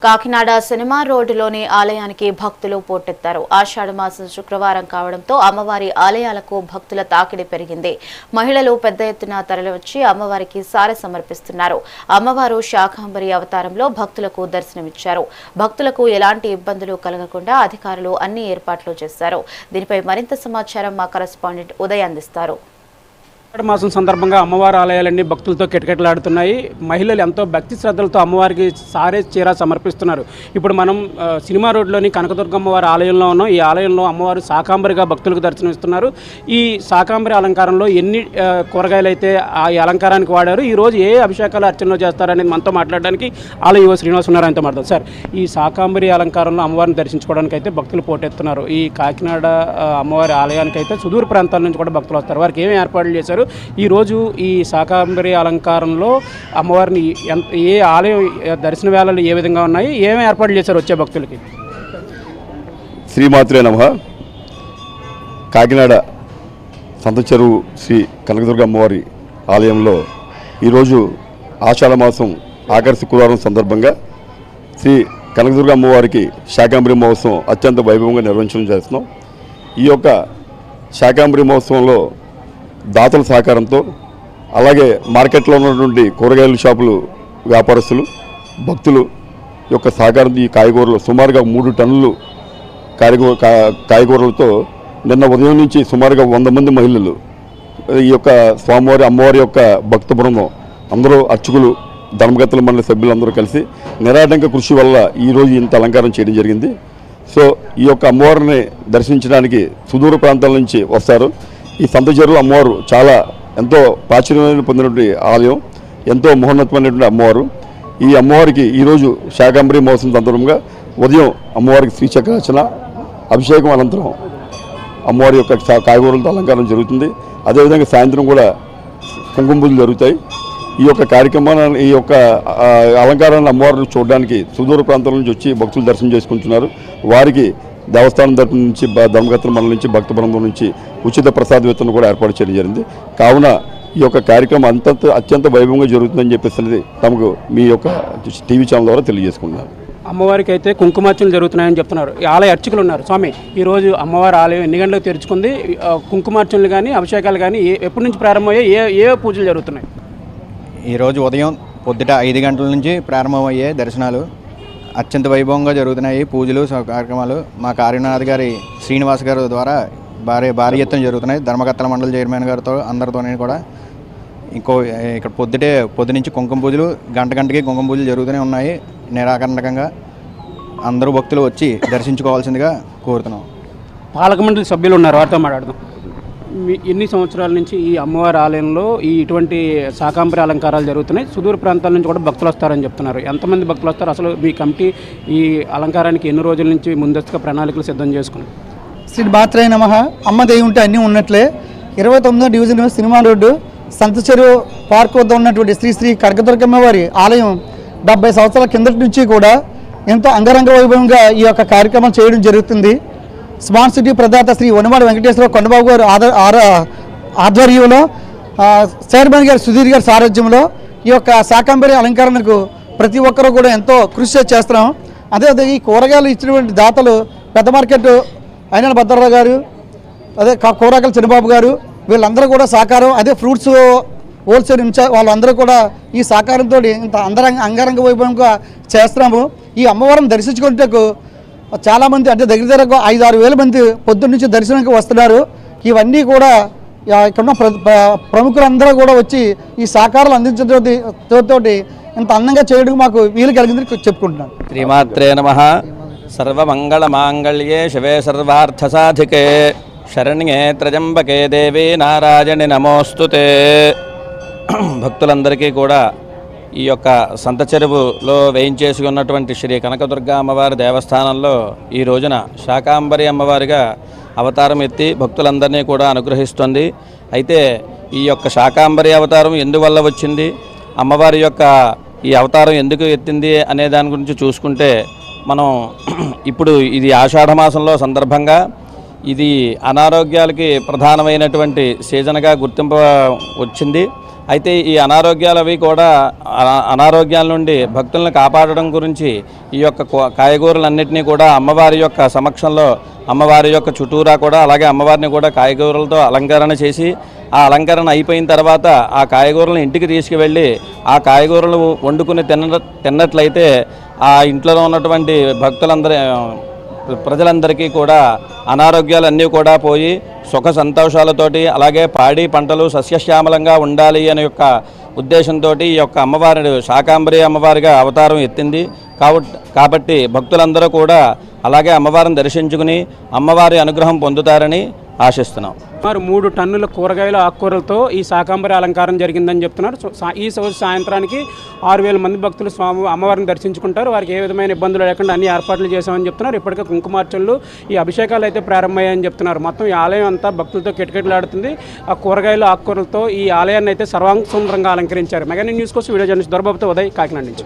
Kakinada cinema రోడ్డులోని ఆలయానికి భక్తులు పోటెత్తారు. ఆషాఢ మాసం శుక్రవారం కావడంతో అమ్మవారి ఆలయాలకు భక్తుల తాకిడి పెరిగింది. మహిళలు పెద్ద ఎత్తున తరలివచ్చి అమ్మవారికి సారె సమర్పిస్తున్నారు. అమ్మవారు శాకంబరి అవతారంలో భక్తులకు దర్శనమిచ్చారు. భక్తులకు ఎలాంటి ఇబ్బందులు కలగకుండా అధికారులు అన్ని ఏర్పాట్లు చేశారు. దీనిపై మరింత సమాచారం మా కరెస్పాండెంట్ ఉదయ్ అందిస్తారు. మాసం సందర్భంగా అమ్మవారి ఆలయాలన్నీ భక్తులతో కిటకిటలాడుతున్నాయి. మహిళలు ఎంతో భక్తి శ్రద్ధలతో అమ్మవారికి సారే చీర సమర్పిస్తున్నారు. ఇప్పుడు మనం సినిమా రోడ్లోని కనకదుర్గమ్మవారి ఆలయంలో ఉన్నాం. ఈ ఆలయంలో అమ్మవారు శాకంబరిగా భక్తులకు దర్శనమిస్తున్నారు. ఈ శాకంబరి అలంకారంలో ఎన్ని కూరగాయలు అయితే ఆ అలంకారానికి వాడారు, ఈరోజు ఏ అభిషేకాలు అర్చనలు చేస్తారనేది మనతో మాట్లాడడానికి ఆలయ యువ శ్రీనివాస్ ఉన్నారు. ఆయనతో మాట్లాడతారు. సార్, ఈ శాకంబరి అలంకారంలో అమ్మవారిని దర్శించుకోవడానికి అయితే భక్తులు పోటెత్తున్నారు. ఈ కాకినాడ అమ్మవారి ఆలయానికి అయితే సుదూర ప్రాంతాల నుంచి కూడా భక్తులు వస్తారు. వారికి ఏమేమి ఏర్పాట్లు చేశారు, ఈరోజు ఈ శాకంబరి అలంకారంలో అమ్మవారిని ఏ ఆలయం దర్శన వేళలు ఏ విధంగా ఉన్నాయి, ఏమేమి ఏర్పాట్లు చేశారు వచ్చే భక్తులకి? శ్రీమాత్రే నమః. కాకినాడ సంత చెరువు శ్రీ కనకదుర్గ అమ్మవారి ఆలయంలో ఈరోజు ఆషాఢ మాసం ఆఖరి శుక్రవారం సందర్భంగా శ్రీ కనకదుర్గ అమ్మవారికి శాకంబరి మహోత్సవం అత్యంత వైభవంగా నిర్వహించడం చేస్తున్నాం. ఈ యొక్క శాకంబరి మహోత్సవంలో దాతల సహకారంతో, అలాగే మార్కెట్లో ఉన్నటువంటి కూరగాయల షాపులు వ్యాపారస్తులు, భక్తులు యొక్క సహకారంతో ఈ కాయగూరలు సుమారుగా 3 టన్నులు కాయగూరలతో నిన్న ఉదయం నుంచి సుమారుగా 100 మంది మహిళలు ఈ యొక్క స్వామివారి అమ్మవారి యొక్క భక్త బృందం అందరూ అర్చకులు, ధర్మకర్తల మండలి సభ్యులందరూ కలిసి నిరాటంక కృషి వల్ల ఈరోజు ఇంత అలంకారం చేయడం జరిగింది. సో ఈ యొక్క అమ్మవారిని దర్శించడానికి సుదూర ప్రాంతాల నుంచి వస్తారు. ఈ సంత చెరువు అమ్మవారు చాలా ఎంతో ప్రాచుర్యం పొందినటువంటి ఆలయం, ఎంతో మహోన్నతమైనటువంటి అమ్మవారు. ఈ అమ్మవారికి ఈరోజు శాకంబరి మహోత్సవం సందర్భంగా ఉదయం అమ్మవారికి శ్రీచక్రార్చన, అభిషేకం అనంతరం అమ్మవారి యొక్క కాయగూరలతో అలంకారం జరుగుతుంది. అదేవిధంగా సాయంత్రం కూడా కుంకుమ పూజలు జరుగుతాయి. ఈ యొక్క కార్యక్రమాన్ని, ఈ యొక్క అలంకారాన్ని అమ్మవారిని చూడడానికి సుదూర ప్రాంతాల నుంచి వచ్చి భక్తులు దర్శనం చేసుకుంటున్నారు. వారికి దేవస్థానం తరపు నుంచి, ధర్మకర్తల మండలి నుంచి, భక్త బృందం నుంచి ఉచిత ప్రసాద వితరణ కూడా ఏర్పాటు చేయడం జరిగింది. కావున ఈ యొక్క కార్యక్రమం అత్యంత వైభవంగా జరుగుతుందని చెప్పేసి తమకు మీ యొక్క టీవీ ఛానల్ ద్వారా తెలియజేసుకుంటున్నారు. అమ్మవారికి అయితే కుంకుమార్చనలు జరుగుతున్నాయని చెప్తున్నారు. ఈ ఆలయ అర్చకులు ఉన్నారు. స్వామి, ఈరోజు అమ్మవారి ఆలయం ఎన్ని గంటలకు తెరుచుకుంది? కుంకుమార్చనలు కానీ అభిషేకాలు కానీ ఎప్పటి నుంచి ప్రారంభమయ్యాయి? ఏ పూజలు జరుగుతున్నాయి? ఈరోజు ఉదయం పొద్దుట 5 గంటల నుంచి ప్రారంభమయ్యే దర్శనాలు అత్యంత వైభవంగా జరుగుతున్నాయి. పూజలు కార్యక్రమాలు మా కార్యనాథ్ గారి శ్రీనివాస్ గారి ద్వారా భారీ ఎత్తున జరుగుతున్నాయి. ధర్మకర్తల మండలి చైర్మన్ గారితో అందరితోనే కూడా ఇక్కడ పొద్దు నుంచి కుంకుమ పూజలు గంటకి కుంకుమ పూజలు జరుగుతూనే ఉన్నాయి. నిరాకంటకంగా అందరూ భక్తులు వచ్చి దర్శించుకోవాల్సిందిగా కోరుతున్నాం. పాలక మండలి సభ్యులు ఉన్నారు, వారితో మాట్లాడదాం. ఎన్ని సంవత్సరాల నుంచి ఈ అమ్మవారి ఆలయంలో ఇటువంటి శాకంబరి అలంకారాలు జరుగుతున్నాయి? సుదూర ప్రాంతాల నుంచి కూడా భక్తులు వస్తారని చెప్తున్నారు. ఎంతమంది భక్తులు వస్తారు? అసలు మీ కమిటీ ఈ అలంకారానికి ఎన్ని రోజుల నుంచి ముందస్తుగా ప్రణాళికలు సిద్ధం చేసుకున్నారు? శ్రీ మాత్రే నమః. అమ్మ దయ ఉంటే అన్నీ ఉన్నట్లే 29వ డివిజన్ సినిమా రోడ్డు సంత చెరువు పార్క్ వద్ద ఉన్నటువంటి శ్రీ కనకదుర్గమ్మ వారి ఆలయం 70 సంవత్సరాల కిందటి నుంచి కూడా ఎంతో అంగరంగ వైభవంగా ఈ యొక్క కార్యక్రమం చేయడం జరుగుతుంది. స్మార్ట్ సిటీ ప్రదాత శ్రీ వనమాడి వెంకటేశ్వర కొండబాబు గారు ఆధ్వర్యంలో, చైర్మన్ గారు సుధీర్ గారి సారథ్యంలో ఈ యొక్క శాకంబరి అలంకరణకు ప్రతి ఒక్కరూ కూడా ఎంతో కృషి చేస్తున్నాం. అదే ఈ కూరగాయలు ఇచ్చినటువంటి దాతలు పెద్ద మార్కెట్ అయిన భద్రరావు గారు, అదే కూరగాయల చిన్నబాబు గారు, వీళ్ళందరూ కూడా సహకారం, అదే ఫ్రూట్స్ హోల్సేల్ ఇన్ఛార్జ్ వాళ్ళందరూ కూడా ఈ సహకారంతో ఇంత అంగరంగ వైభవంగా చేస్తున్నాము. ఈ అమ్మవారిని దర్శించుకునేందుకు చాలామంది, అంటే దగ్గర 5-6 వేల మంది పొద్దున్న నుంచి దర్శనానికి వస్తున్నారు. ఇవన్నీ కూడా ఇక్కడ ప్రముఖులందరూ కూడా వచ్చి ఈ సహకారాలు అందించడంతో ఇంత అందంగా చేయడం మాకు వీలు కలిగిందని చెప్పుకుంటున్నాను. శ్రీమాత్రే నమః. సర్వమంగళ మాంగళ్యే శివే సర్వార్థ సాధికే శరణ్యే త్రయంబకే దేవి నారాయణి నమోస్తుతే. భక్తులందరికీ కూడా ఈ యొక్క సంత చెరువులో వేయించేసి ఉన్నటువంటి శ్రీ కనకదుర్గ అమ్మవారి దేవస్థానంలో ఈ రోజున శాకంబరి అమ్మవారిగా అవతారం ఎత్తి భక్తులందరినీ కూడా అనుగ్రహిస్తుంది. అయితే ఈ యొక్క శాకంబరి అవతారం ఎందువల్ల వచ్చింది, అమ్మవారి యొక్క ఈ అవతారం ఎందుకు ఎత్తింది అనే దాని గురించి చూసుకుంటే, మనం ఇప్పుడు ఇది ఆషాఢ మాసంలో సందర్భంగా ఇది అనారోగ్యాలకి ప్రధానమైనటువంటి సీజన్గా గుర్తింపు వచ్చింది. అయితే ఈ అనారోగ్యాలు అవి కూడా అనారోగ్యాల నుండి భక్తులను కాపాడడం గురించి ఈ యొక్క కాయగూరలన్నింటినీ కూడా అమ్మవారి యొక్క సమక్షంలో అమ్మవారి యొక్క చుట్టూరా కూడా అలాగే అమ్మవారిని కూడా కాయగూరలతో అలంకరణ చేసి ఆ అలంకరణ అయిపోయిన తర్వాత ఆ కాయగూరలను ఇంటికి తీసుకువెళ్ళి ఆ కాయగూరలు వండుకుని తిన్నట్లయితే ఆ ఇంట్లో ఉన్నటువంటి ప్రజలందరికీ కూడా అనారోగ్యాలన్నీ కూడా పోయి సుఖ సంతోషాలతోటి అలాగే పాడి పంటలు సస్యశ్యామలంగా ఉండాలి అనే యొక్క ఉద్దేశంతో ఈ యొక్క అమ్మవారి శాకాంబరి అమ్మవారిగా అవతారం ఎత్తింది. కాబట్టి భక్తులందరూ కూడా అలాగే అమ్మవారిని దర్శించుకుని అమ్మవారి అనుగ్రహం పొందుతారని ఆశిస్తున్నాం. సుమారు 3 టన్నుల కూరగాయలు ఆకుకూరలతో ఈ శాకాంబరి అలంకారం జరిగిందని చెప్తున్నారు. ఈ రోజు సాయంత్రానికి 6,000 మంది భక్తులు అమ్మవారిని దర్శించుకుంటారు. వారికి ఏ విధమైన ఇబ్బందులు లేకుండా అన్ని ఏర్పాట్లు చేశామని చెప్తున్నారు. ఇప్పటికే కుంకుమార్చనలు ఈ అభిషేకాలు అయితే ప్రారంభమయ్యాయని చెప్తున్నారు. మొత్తం ఈ ఆలయం అంతా భక్తులతో కిటకిటలాడుతుంది. ఆ కూరగాయలు ఆకుకూరలతో ఈ ఆలయాన్ని అయితే సర్వాంగ సుందరంగా అలంకరించారు. మెగా న్యూస్ కోసం వీడియో జర్నలిస్ట్ దొరబాబుతో ఉదయ్, కాకినాడ నుంచి.